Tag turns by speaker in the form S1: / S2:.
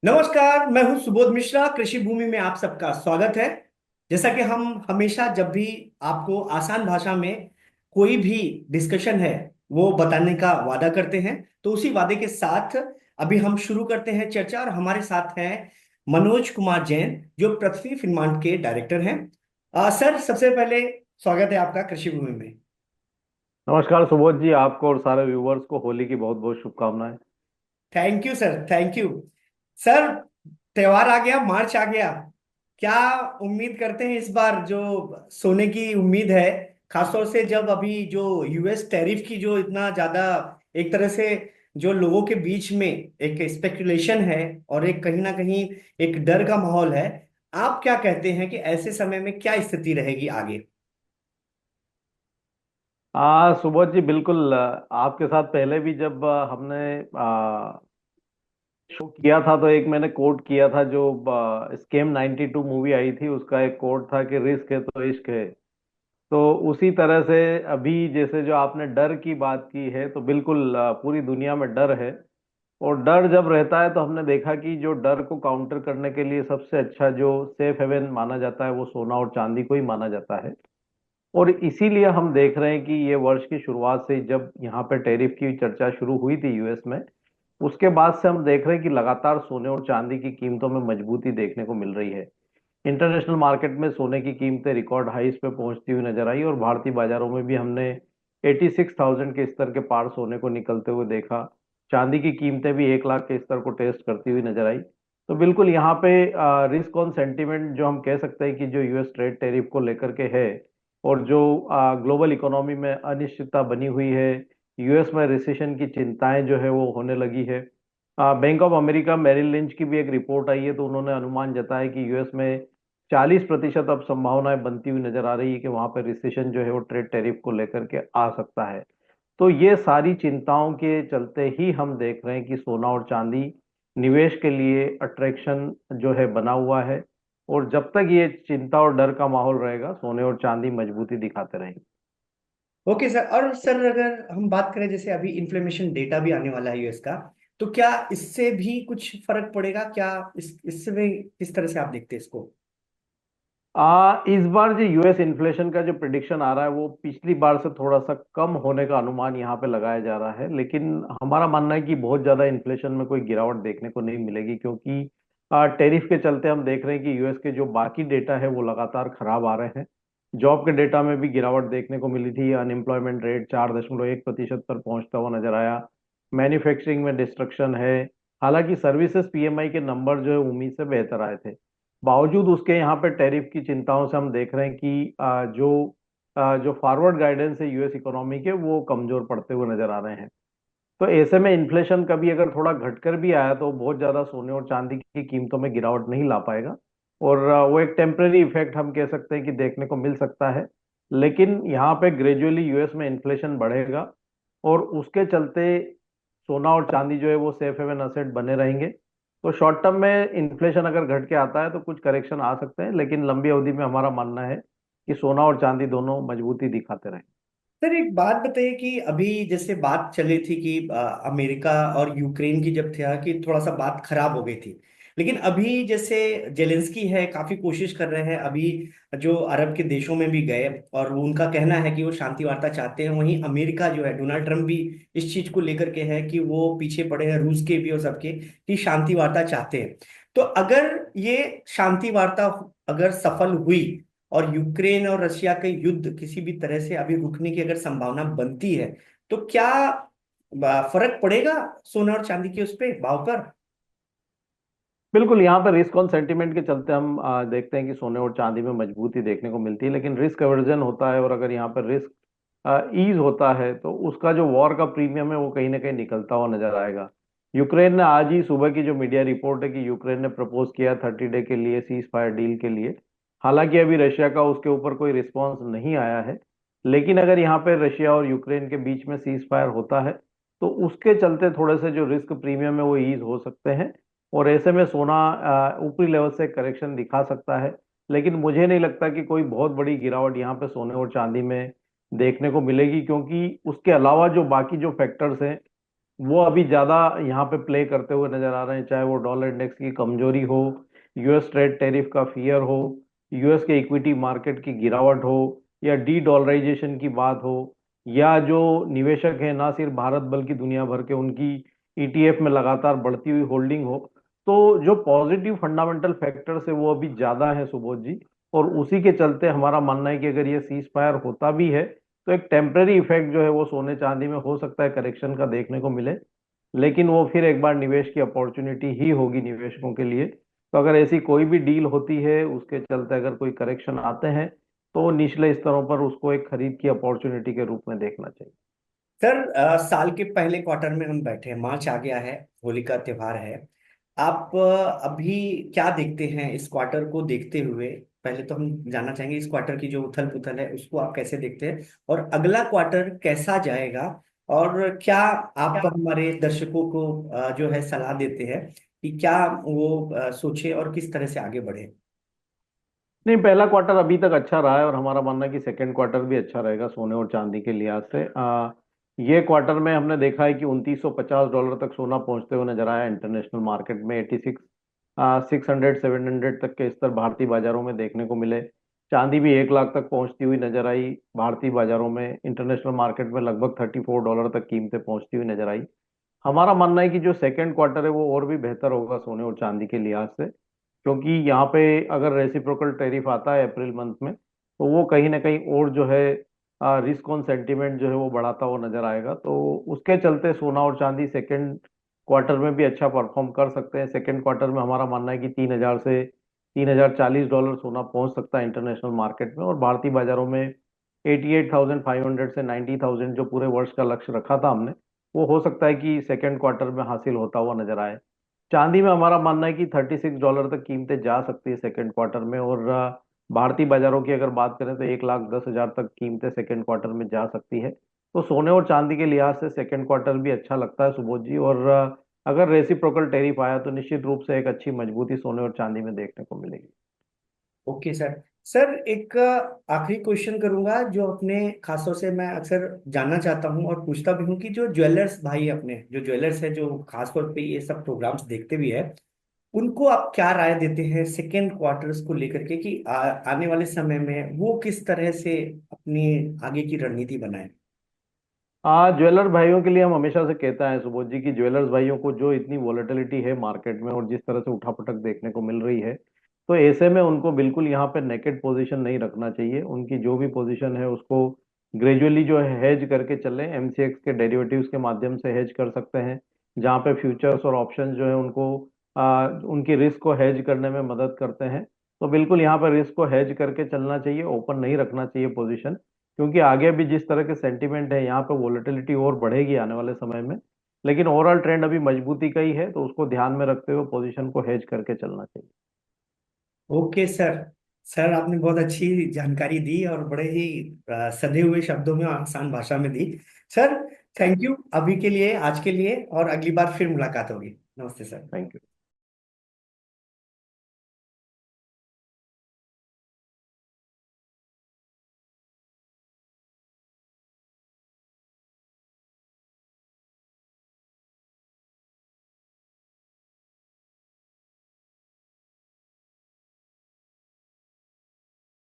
S1: नमस्कार, मैं हूं सुबोध मिश्रा। कृषि भूमि में आप सबका स्वागत है। जैसा कि हम हमेशा जब भी आपको आसान भाषा में कोई भी डिस्कशन है वो बताने का वादा करते हैं, तो उसी वादे के साथ अभी हम शुरू करते हैं चर्चा। और हमारे साथ हैं मनोज कुमार जैन, जो पृथ्वी फिनमांड के डायरेक्टर हैं। सर, सबसे पहले स्वागत है आपका कृषि भूमि में।
S2: नमस्कार सुबोध जी, आपको और सारे व्यूवर्स को होली की बहुत बहुत शुभकामनाएं।
S1: Thank you sir, thank you. Sir, त्योहार आ गया, मार्च आ गया। क्या उम्मीद करते हैं इस बार? जो सोने की उम्मीद है, खासतौर से जब अभी जो यूएस टैरिफ की जो इतना ज्यादा एक तरह से जो लोगों के बीच में एक स्पेकुलेशन है और एक कहीं ना कहीं एक डर का माहौल है। आप क्या कहते हैं कि ऐसे समय में क्या स्थिति रहेगी आगे?
S2: सुबोध जी बिल्कुल, आपके साथ पहले भी जब हमने शो किया था तो एक मैंने कोट किया था, जो स्केम 92 मूवी आई थी उसका एक कोट था कि रिस्क है तो इश्क है। तो उसी तरह से अभी जैसे जो आपने डर की बात की है, तो बिल्कुल पूरी दुनिया में डर है। और डर जब रहता है तो हमने देखा कि जो डर को काउंटर करने के लिए सबसे अच्छा जो सेफ हेवन माना जाता है वो सोना और चांदी को ही माना जाता है। और इसीलिए हम देख रहे हैं कि ये वर्ष की शुरुआत से जब यहाँ पे टैरिफ की चर्चा शुरू हुई थी यूएस में, उसके बाद से हम देख रहे हैं कि लगातार सोने और चांदी की कीमतों में मजबूती देखने को मिल रही है। इंटरनेशनल मार्केट में सोने की कीमतें रिकॉर्ड हाईज पे पहुंचती हुई नजर आई और भारतीय बाजारों में भी हमने 86,000 के स्तर के पार सोने को निकलते हुए देखा। चांदी की कीमतें भी 1 लाख के स्तर को टेस्ट करती हुई नजर आई। तो बिल्कुल यहाँ पे रिस्क ऑन सेंटीमेंट जो हम कह सकते हैं कि जो यूएस ट्रेड टैरिफ को लेकर के है, और जो ग्लोबल इकोनॉमी में अनिश्चितता बनी हुई है, यूएस में रिसेशन की चिंताएं जो है वो होने लगी है। Bank of America Merrill Lynch की भी एक रिपोर्ट आई है, तो उन्होंने अनुमान जताया कि यूएस में 40% अब संभावनाएं बनती हुई नजर आ रही है कि वहां पर रिसेशन जो है वो ट्रेड टैरिफ को लेकर के आ सकता है। तो ये सारी चिंताओं के चलते ही हम देख रहे हैं कि सोना और चांदी निवेश के लिए अट्रैक्शन जो है बना हुआ है। और जब तक ये चिंता और डर का माहौल रहेगा, सोने और चांदी मजबूती दिखाते रहेंगे।
S1: Okay sir. और सर, अगर हम बात करें, जैसे अभी इन्फ्लेमेशन डेटा भी आने वाला है यूएस का, तो क्या इससे भी कुछ फर्क पड़ेगा क्या? इससे भी किस तरह से आप देखते हैं इसको?
S2: इस बार जो यूएस इन्फ्लेशन का जो प्रिडिक्शन आ रहा है वो पिछली बार से थोड़ा सा कम होने का अनुमान यहाँ पे लगाया जा रहा है, लेकिन हमारा मानना है कि बहुत ज्यादा इन्फ्लेशन में कोई गिरावट देखने को नहीं मिलेगी, क्योंकि टैरिफ के चलते हम देख रहे हैं कि यूएस के जो बाकी डेटा है वो लगातार खराब आ रहे हैं। जॉब के डेटा में भी गिरावट देखने को मिली थी, अनएम्प्लॉयमेंट रेट 4.1% पर पहुंचता हुआ नजर आया। मैन्युफैक्चरिंग में डिस्ट्रक्शन है। हालांकि सर्विसेज पीएमआई के नंबर जो है उम्मीद से बेहतर आए थे। बावजूद उसके यहाँ पे टैरिफ की चिंताओं से हम देख रहे हैं कि जो फॉरवर्ड गाइडेंस है यूएस इकोनॉमी के, वो कमजोर पड़ते हुए नजर आ रहे हैं। तो ऐसे में इन्फ्लेशन कभी अगर थोड़ा घटकर भी आया तो बहुत ज्यादा सोने और चांदी की कीमतों में गिरावट नहीं ला पाएगा। और वो एक टेम्परेरी इफेक्ट हम कह सकते हैं कि देखने को मिल सकता है। लेकिन यहाँ पे ग्रेजुअली यूएस में इन्फ्लेशन बढ़ेगा, और उसके चलते सोना और चांदी जो है वो सेफ हेवन असेट बने रहेंगे। तो शॉर्ट टर्म में इन्फ्लेशन अगर घट के आता है तो कुछ करेक्शन आ सकते हैं, लेकिन लंबी अवधि में हमारा मानना है कि सोना और चांदी दोनों मजबूती दिखाते रहेंगे।
S1: सर, एक बात बताइए कि अभी जैसे बात चली थी कि अमेरिका और यूक्रेन की जब था कि थोड़ा सा बात खराब हो गई थी, लेकिन अभी जैसे जेलेंस्की है, काफी कोशिश कर रहे हैं अभी, जो अरब के देशों में भी गए और वो उनका कहना है कि वो शांति वार्ता चाहते हैं। वहीं अमेरिका जो है, डोनाल्ड ट्रंप भी इस चीज को लेकर के है कि वो पीछे पड़े हैं रूस के भी और सबके, कि शांति वार्ता चाहते हैं। तो अगर ये शांति वार्ता अगर सफल हुई और यूक्रेन और रशिया का युद्ध किसी भी तरह से अभी रुकने की अगर संभावना बनती है, तो क्या फर्क पड़ेगा सोने और चांदी के उस पे भाव पर?
S2: बिल्कुल, यहाँ पर रिस्क ऑन सेंटीमेंट के चलते हम देखते हैं कि सोने और चांदी में मजबूती देखने को मिलती है, लेकिन रिस्क एवर्जन होता है, और अगर यहाँ पर रिस्क ईज होता है तो उसका जो वॉर का प्रीमियम है वो कहीं ना कहीं निकलता हुआ नजर आएगा। यूक्रेन ने आज ही सुबह की जो मीडिया रिपोर्ट है कि यूक्रेन ने प्रपोज किया 30 डे के लिए सीज फायर डील के लिए। हालांकि अभी रशिया का उसके ऊपर कोई रिस्पॉन्स नहीं आया है, लेकिन अगर यहाँ पे रशिया और यूक्रेन के बीच में सीज फायर होता है तो उसके चलते थोड़े से जो रिस्क प्रीमियम है वो ईज हो सकते हैं। और ऐसे में सोना ऊपरी लेवल से करेक्शन दिखा सकता है, लेकिन मुझे नहीं लगता कि कोई बहुत बड़ी गिरावट यहाँ पे सोने और चांदी में देखने को मिलेगी, क्योंकि उसके अलावा जो बाकी जो फैक्टर्स हैं वो अभी ज्यादा यहाँ पे प्ले करते हुए नजर आ रहे हैं, चाहे वो डॉलर इंडेक्स की कमजोरी हो, यूएस ट्रेड टैरिफ का फियर हो, यूएस के इक्विटी मार्केट की गिरावट हो, या डी डॉलराइजेशन की बात हो, या जो निवेशक है ना सिर्फ भारत बल्कि दुनिया भर के, उनकी ईटीएफ में लगातार बढ़ती हुई होल्डिंग हो। तो जो पॉजिटिव फंडामेंटल फैक्टर्स है वो अभी ज्यादा है सुबोध जी। और उसी के चलते हमारा मानना है कि अगर ये सीज फायर होता भी है तो एक टेम्पररी इफेक्ट जो है वो सोने चांदी में हो सकता है करेक्शन का देखने को मिले, लेकिन वो फिर एक बार निवेश की अपॉर्चुनिटी ही होगी निवेशकों के लिए। तो अगर ऐसी कोई भी डील होती है उसके चलते अगर कोई करेक्शन आते हैं तो निचले स्तरों पर उसको एक खरीद की अपॉर्चुनिटी के रूप में देखना चाहिए।
S1: सर, साल के पहले क्वार्टर में हम बैठे हैं, मार्च आ गया है, होली का त्योहार है। आप अभी क्या देखते हैं इस क्वार्टर को देखते हुए? पहले तो हम जानना चाहेंगे इस क्वार्टर की जो उथल पुथल है उसको आप कैसे देखते हैं, और अगला क्वार्टर कैसा जाएगा, और क्या आप हमारे दर्शकों को जो है सलाह देते हैं कि क्या वो सोचे और किस तरह से आगे बढ़े?
S2: नहीं, पहला क्वार्टर अभी तक अच्छा रहा है और हमारा मानना है कि सेकंड क्वार्टर भी अच्छा रहेगा सोने और चांदी के लिहाज से। ये क्वार्टर में हमने देखा है कि $2950 तक सोना पहुंचते हुए नजर आया इंटरनेशनल मार्केट में। 86 600 700 तक के स्तर भारतीय बाजारों में देखने को मिले। चांदी भी 1 लाख तक पहुंचती हुई नजर आई भारतीय बाजारों में। इंटरनेशनल मार्केट में लगभग $34 तक कीमतें पहुंचती हुई नजर आई। हमारा मानना है कि जो सेकंड क्वार्टर है वो और भी बेहतर होगा सोने और चांदी के लिहाज से, क्योंकि यहाँ पे अगर रेसिप्रोकल टैरिफ आता है अप्रैल मंथ में तो वो कहीं ना कहीं और जो है रिस्क ऑन सेंटीमेंट जो है वो बढ़ाता हुआ नजर आएगा। तो उसके चलते सोना और चांदी सेकंड क्वार्टर में भी अच्छा परफॉर्म कर सकते हैं। सेकंड क्वार्टर में हमारा मानना है कि 3000 से $3040 सोना पहुंच सकता है इंटरनेशनल मार्केट में, और भारतीय बाजारों में 88,500 से 90,000 जो पूरे वर्ष का लक्ष्य रखा था हमने, वो हो सकता है कि सेकंड क्वार्टर में हासिल होता हुआ नजर आए। चांदी में हमारा मानना है कि $36 तक कीमतें जा सकती है सेकंड क्वार्टर में, और भारतीय बाजारों की अगर बात करें तो 1,10,000 तक कीमतें सेकंड क्वार्टर में जा सकती है। तो सोने और चांदी के लिहाज से सेकंड क्वार्टर भी अच्छा लगता है सुबोध जी। और अगर रेसिप्रोकल टैरिफ आया तो निश्चित रूप से एक अच्छी मजबूती सोने और चांदी में देखने को मिलेगी।
S1: Okay sir. सर, एक आखिरी क्वेश्चन करूंगा जो अपने खासतौर से मैं अक्सर जानना चाहता हूं और पूछता भी हूं कि जो ज्वेलर्स भाई, अपने जो ज्वेलर्स है जो खासतौर पे ये सब प्रोग्राम्स देखते भी है, उनको आप क्या राय देते हैं सेकेंड क्वार्टर्स को लेकर के कि आने वाले समय में वो किस तरह से अपनी आगे की रणनीति बनाए?
S2: ज्वेलर भाइयों के लिए हम हमेशा से कहता है सुबोध जी कि ज्वेलर्स भाइयों को जो इतनी वॉलेटिलिटी है मार्केट में और जिस तरह से उठापटक देखने को मिल रही है, तो ऐसे में उनको बिल्कुल यहाँ पे नेकेड पोजीशन नहीं रखना चाहिए। उनकी जो भी पोजीशन है उसको ग्रेजुअली जो है हेज करके चलें। एमसीएक्स के डेरिवेटिव्स के माध्यम से हेज कर सकते हैं, जहाँ पे फ्यूचर्स और ऑप्शंस जो है उनको उनकी रिस्क को हेज करने में मदद करते हैं। तो बिल्कुल यहाँ पर रिस्क को हेज करके चलना चाहिए, ओपन नहीं रखना चाहिए पोजीशन, क्योंकि आगे भी जिस तरह के सेंटीमेंट है यहाँ पे वोलेटिलिटी और बढ़ेगी आने वाले समय में। लेकिन ओवरऑल ट्रेंड अभी मजबूती का ही है, तो उसको ध्यान में रखते हुए पोजीशन को हेज करके चलना चाहिए।
S1: Okay sir. सर, आपने बहुत अच्छी जानकारी दी और बड़े ही सधे हुए शब्दों में आसान भाषा में दी। सर, थैंक यू अभी के लिए, आज के लिए, और अगली बार फिर मुलाकात होगी। नमस्ते सर।
S2: Thank you.